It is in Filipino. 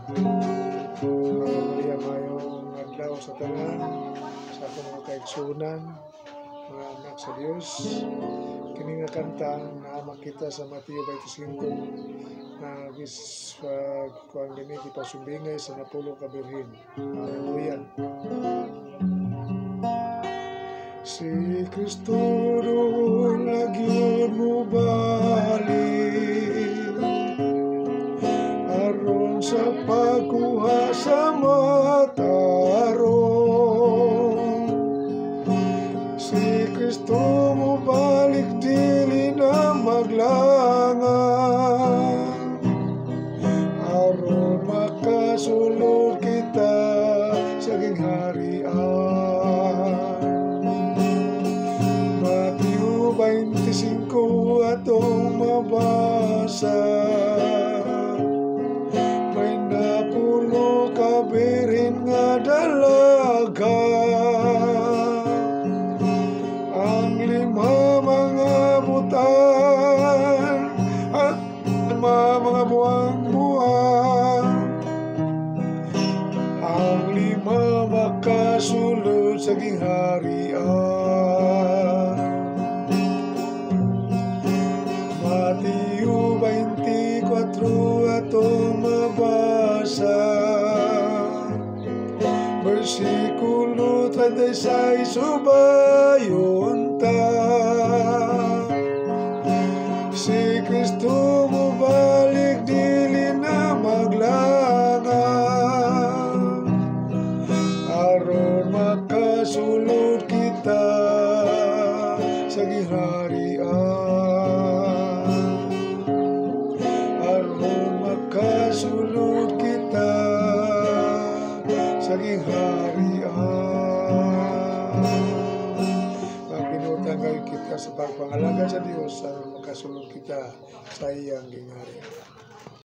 Hallelujah, mayong adlaw sa tanan, sa akong mga kaigsunan, mga anak sa Dios. Kini nga kanta na makita sa Mateo 25 na kuan gani ipasumbingay sa napulo ka birhen. Hallelujah. Si Kristo doon lagi mo balik aron sa pagkuha sa mataron. Si Kristo mo balik dili na maglangan aron makasulod kita sa gingharian. Mateo 25 atong mabasa, may napulo ka birhen nga dalaga, ang lima mga butan at mga buwang-buwang, ang lima makasulod sa gingharian. Mateo 24 atong mabasa, versikulo 36 subayon ta. Si Kristo mo balik dili na maglangan aron makasulod kita sa gingharian, aron makasulod kita sa gingharian. Mapinutan kayo kita sa pagpangalaga sa Diyos aron makasulod kita sa iyang gingharian.